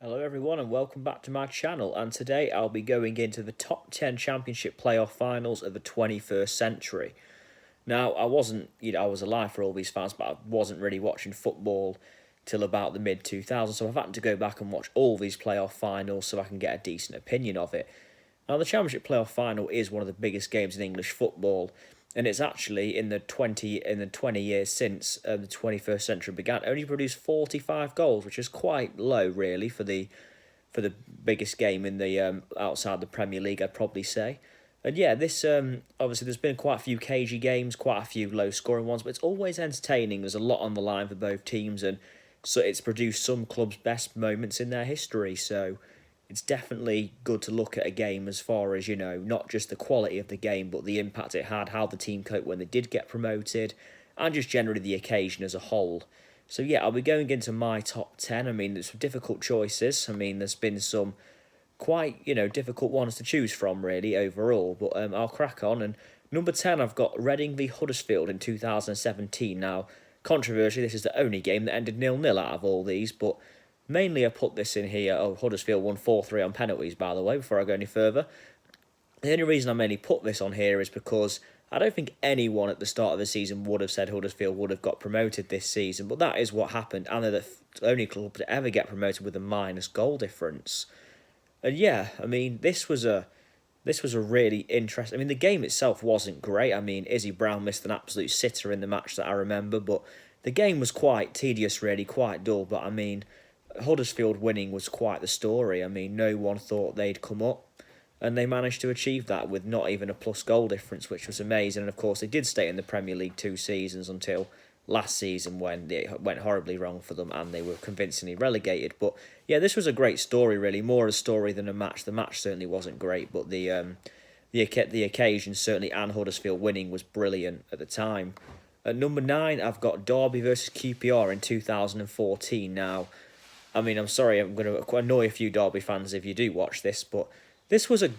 Hello everyone and welcome back to my channel, and today I'll be going into the top 10 championship playoff finals of the 21st century. Now, I was alive for all these finals, but I wasn't really watching football till about the mid-2000s, so I've had to go back and watch all these playoff finals so I can get a decent opinion of it. Now, the Championship Playoff Final is one of the biggest games in English football, and it's actually in the 20 years since the 21st century began, only produced 45 goals, which is quite low, really, for the biggest game in the outside the Premier League, I'd probably say. And yeah, this obviously there's been quite a few cagey games, quite a few low scoring ones, but it's always entertaining. There's a lot on the line for both teams, and so it's produced some clubs' best moments in their history. So it's definitely good to look at a game as far as, not just the quality of the game, but the impact it had, how the team coped when they did get promoted, and just generally the occasion as a whole. So yeah, I'll be going into my top 10. I mean, there's some difficult choices. I mean, there's been some quite, difficult ones to choose from, really, overall. But I'll crack on. And number 10, I've got Reading v Huddersfield in 2017. Now, controversially, this is the only game that ended 0-0 out of all these, but mainly I put this in here. Oh, Huddersfield won 4-3 on penalties, by the way, before I go any further. The only reason I mainly put this on here is because I don't think anyone at the start of the season would have said Huddersfield would have got promoted this season, but that is what happened, and they're the only club to ever get promoted with a minus goal difference. And yeah, I mean, this was a really interesting. I mean, the game itself wasn't great. I mean, Izzy Brown missed an absolute sitter in the match that I remember, but the game was quite tedious, really, quite dull. But I mean, Huddersfield winning was quite the story. I mean, no one thought they'd come up, and they managed to achieve that with not even a plus goal difference, which was amazing. And of course, they did stay in the Premier League 2 seasons until last season when it went horribly wrong for them and they were convincingly relegated. But yeah, this was a great story, really, more a story than a match. The match certainly wasn't great, but the occasion certainly, and Huddersfield winning was brilliant at the time. At number 9, I've got Derby versus QPR in 2014. Now, I mean, I'm sorry, I'm going to annoy a few Derby fans if you do watch this, but this was a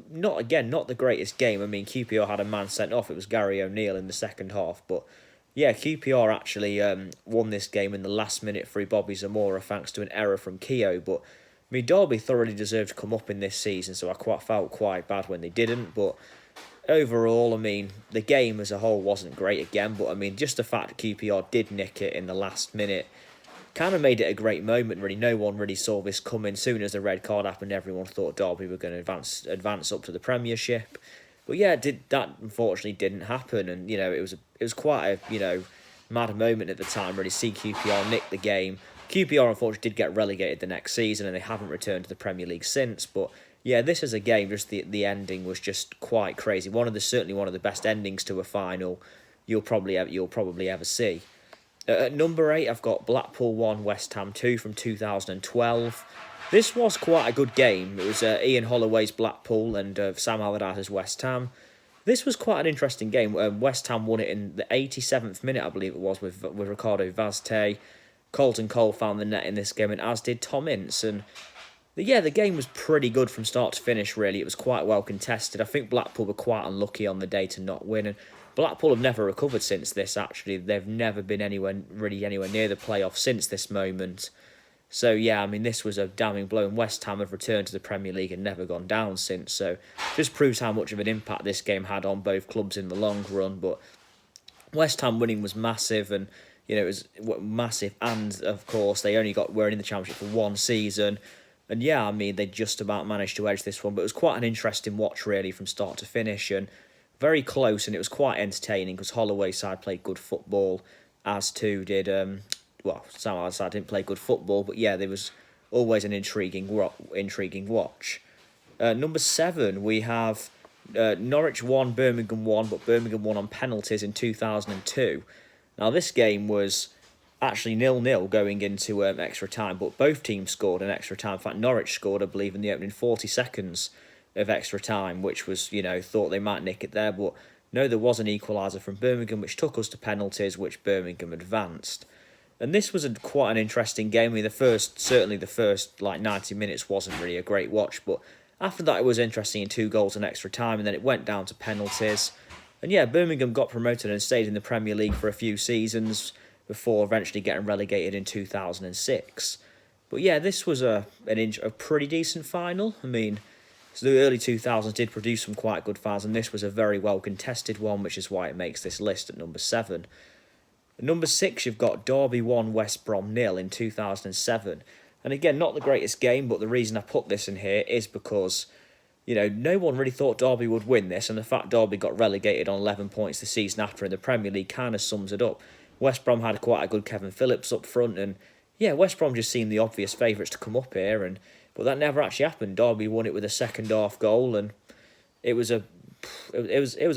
not the greatest game. I mean, QPR had a man sent off. It was Gary O'Neill in the second half, but yeah, QPR actually won this game in the last minute through Bobby Zamora thanks to an error from Keogh. But I mean, Derby thoroughly deserved to come up in this season, so I felt quite bad when they didn't. But overall, I mean, the game as a whole wasn't great again. But I mean, just the fact that QPR did nick it in the last minute kind of made it a great moment, really. No one really saw this coming. Soon as the red card happened, everyone thought Derby were going to advance up to the Premiership. But yeah, that unfortunately didn't happen, and it was quite a mad moment at the time. Really, see QPR nick the game. QPR unfortunately did get relegated the next season, and they haven't returned to the Premier League since. But yeah, this is a game. Just the ending was just quite crazy. Certainly one of the best endings to a final you'll probably ever see. At number 8, I've got Blackpool 1, West Ham 2 from 2012. This was quite a good game. It was Ian Holloway's Blackpool and Sam Allardyce's West Ham. This was quite an interesting game. West Ham won it in the 87th minute, I believe it was, with Ricardo Vazte. Colton Cole found the net in this game, and as did Tom Ince. And yeah, the game was pretty good from start to finish, really. It was quite well contested. I think Blackpool were quite unlucky on the day to not win. And Blackpool have never recovered since this, actually. They've never been anywhere near the playoffs since this moment. So, yeah, I mean, this was a damning blow, and West Ham have returned to the Premier League and never gone down since. So, just proves how much of an impact this game had on both clubs in the long run. But West Ham winning was massive, and, it was massive. And, of course, they only were in the Championship for one season. And, yeah, I mean, they just about managed to edge this one. But it was quite an interesting watch, really, from start to finish. And very close, and it was quite entertaining because Holloway's side played good football, as too did Sam Allardyce didn't play good football, but yeah, there was always an intriguing watch. Number 7, we have Norwich 1, Birmingham 1, but Birmingham won on penalties in 2002. Now, this game was actually 0-0 going into extra time, but both teams scored in extra time. In fact, Norwich scored, I believe, in the opening 40 seconds of extra time, which was, thought they might nick it there, but no, there was an equaliser from Birmingham, which took us to penalties, which Birmingham advanced. And this was quite an interesting game. I mean, the first 90 minutes wasn't really a great watch, but after that it was interesting in 2 goals in extra time, and then it went down to penalties. And yeah, Birmingham got promoted and stayed in the Premier League for a few seasons before eventually getting relegated in 2006. But yeah, this was a pretty decent final. I mean, so the early 2000s did produce some quite good finals, and this was a very well contested one, which is why it makes this list at number 7. At number 6, you've got Derby 1, West Brom 0 in 2007. And again, not the greatest game, but the reason I put this in here is because, no one really thought Derby would win this, and the fact Derby got relegated on 11 points the season after in the Premier League kind of sums it up. West Brom had quite a good Kevin Phillips up front, and yeah, West Brom just seemed the obvious favourites to come up here, but that never actually happened. Derby won it with a second half goal, and it was a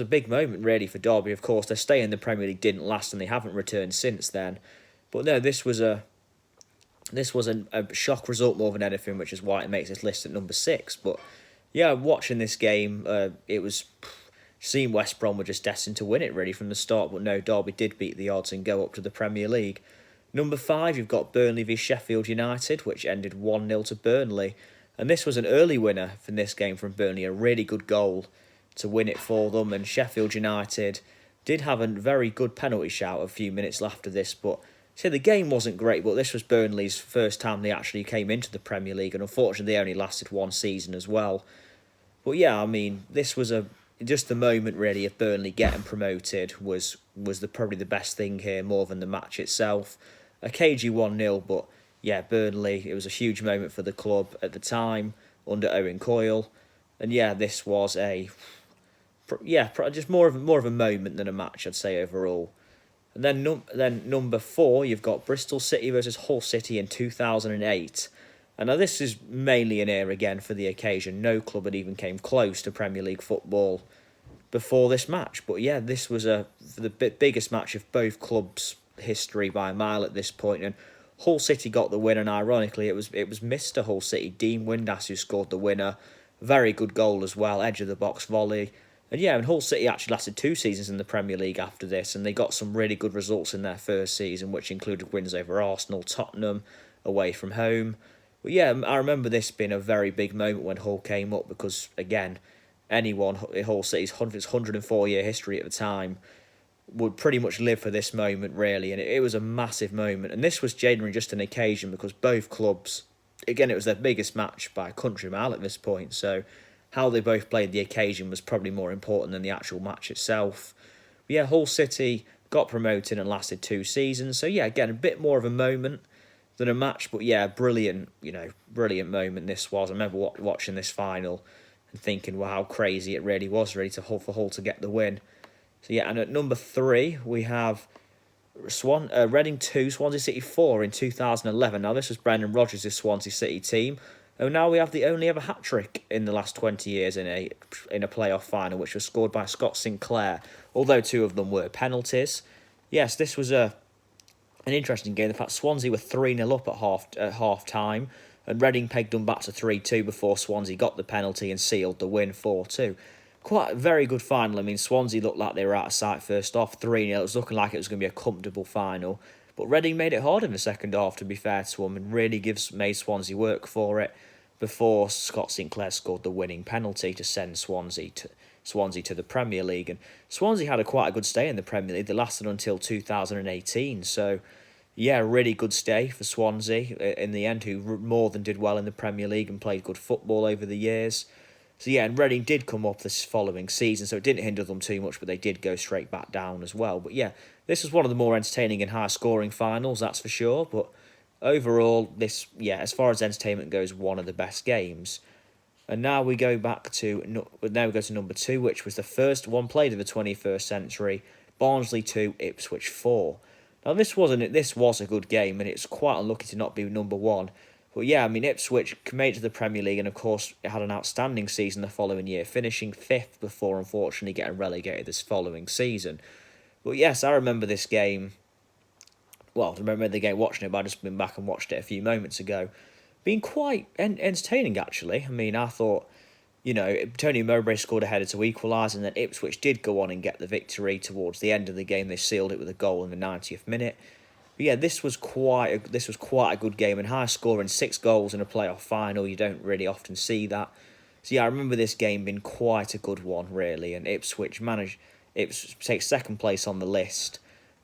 big moment really for Derby. Of course, their stay in the Premier League didn't last, and they haven't returned since then. But no, this was a shock result more than anything, which is why it makes this list at number 6. But yeah, watching this game, it was seemed West Brom were just destined to win it really from the start. But no, Derby did beat the odds and go up to the Premier League. Number 5, you've got Burnley v Sheffield United, which ended 1-0 to Burnley. And this was an early winner from this game from Burnley, a really good goal to win it for them. And Sheffield United did have a very good penalty shout a few minutes after this, but so the game wasn't great, but this was Burnley's first time they actually came into the Premier League, and unfortunately they only lasted one season as well. But yeah, I mean, this was just the moment really of Burnley getting promoted was probably the best thing here, more than the match itself. A cagey 1-0, but yeah, Burnley, it was a huge moment for the club at the time under Owen Coyle, and yeah, this was just more of a moment than a match, I'd say overall. And then number 4, you've got Bristol City versus Hull City in 2008. And now this is mainly an era again for the occasion. No club had even came close to Premier League football before this match. But yeah, this was the biggest match of both clubs' history by a mile at this point. And Hull City got the win, and ironically, it was Mr. Hull City, Dean Windass, who scored the winner. Very good goal as well, edge of the box volley. And yeah, and Hull City actually lasted 2 seasons in the Premier League after this, and they got some really good results in their first season, which included wins over Arsenal, Tottenham, away from home. But yeah, I remember this being a very big moment when Hull came up, because again, anyone in Hull City's 104-year history at the time would pretty much live for this moment, really, and it was a massive moment. And this was genuinely just an occasion because both clubs, again, it was their biggest match by a country mile at this point, so how they both played the occasion was probably more important than the actual match itself. But yeah, Hull City got promoted and lasted 2 seasons. So yeah, again, a bit more of a moment than a match. But yeah, brilliant moment this was. I remember watching this final and thinking, wow, how crazy it really was really for Hull to get the win. So yeah, and at number 3, we have Reading 2, Swansea City 4 in 2011. Now, this was Brendan Rodgers' Swansea City team. And now we have the only ever hat-trick in the last 20 years in a playoff final, which was scored by Scott Sinclair, although 2 of them were penalties. Yes, this was an interesting game. In fact, Swansea were 3-0 up at half-time, and Reading pegged them back to 3-2 before Swansea got the penalty and sealed the win 4-2. Quite a very good final. I mean, Swansea looked like they were out of sight first off, 3-0. It was looking like it was going to be a comfortable final. But Reading made it hard in the second half, to be fair to them, and really made Swansea work for it before Scott Sinclair scored the winning penalty to send Swansea to the Premier League. And Swansea had quite a good stay in the Premier League. They lasted until 2018. So, yeah, really good stay for Swansea in the end, who more than did well in the Premier League and played good football over the years. So, yeah, and Reading did come up this following season, so it didn't hinder them too much, but they did go straight back down as well. But, yeah, this was one of the more entertaining and high-scoring finals, that's for sure. But overall, this, yeah, as far as entertainment goes, one of the best games. And now we go to number 2, which was the first one played in the 21st century, Barnsley 2, Ipswich 4. Now, this was a good game, and it's quite unlucky to not be number 1. But yeah, I mean, Ipswich made it to the Premier League, and of course, it had an outstanding season the following year, finishing 5th before unfortunately getting relegated this following season. But yes, I remember this game. Well, I remember the game watching it, but I've just been back and watched it a few moments ago. Being quite entertaining, actually. I mean, I thought, Tony Mowbray scored a header to equalise, and then Ipswich did go on and get the victory towards the end of the game. They sealed it with a goal in the 90th minute. But yeah, this was quite a good game, and high scoring, 6 goals in a playoff final. You don't really often see that. So yeah, I remember this game being quite a good one, really, and Ipswich takes second place on the list.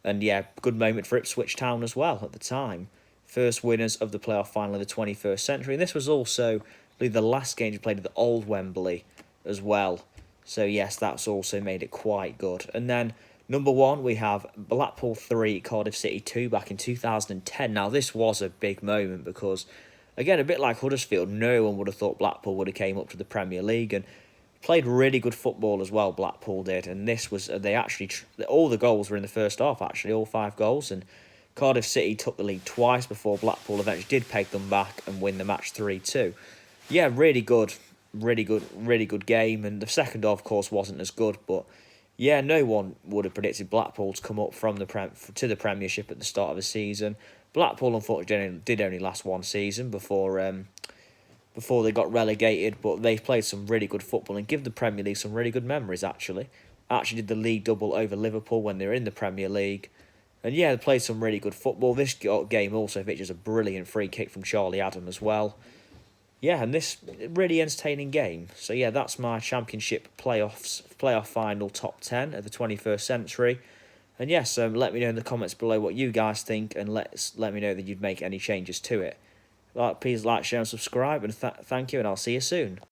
And yeah, good moment for Ipswich Town as well at the time. first winners of the playoff final of the 21st century. And this was also, I believe, the last game we played at the old Wembley as well. So yes, that's also made it quite good. And then number 1, we have Blackpool 3, Cardiff City 2 back in 2010. Now this was a big moment because, again, a bit like Huddersfield, no one would have thought Blackpool would have came up to the Premier League and played really good football as well, Blackpool did. And this was, they actually, all the goals were in the first half actually, all 5 goals. And Cardiff City took the lead twice before Blackpool eventually did peg them back and win the match 3-2. Yeah, really good game. And the second half, of course, wasn't as good, but yeah, no one would have predicted Blackpool to come up from to the Premiership at the start of the season. Blackpool, unfortunately, did only last one season before they got relegated, but they've played some really good football and give the Premier League some really good memories, actually. Actually did the league double over Liverpool when they were in the Premier League. And yeah, they played some really good football. This game also features a brilliant free kick from Charlie Adam as well. Yeah, and this really entertaining game. So yeah, that's my Championship playoff final top 10 of the 21st century. And yes, let me know in the comments below what you guys think, and let me know that you'd make any changes to it. Please like, share and subscribe, and thank you, and I'll see you soon.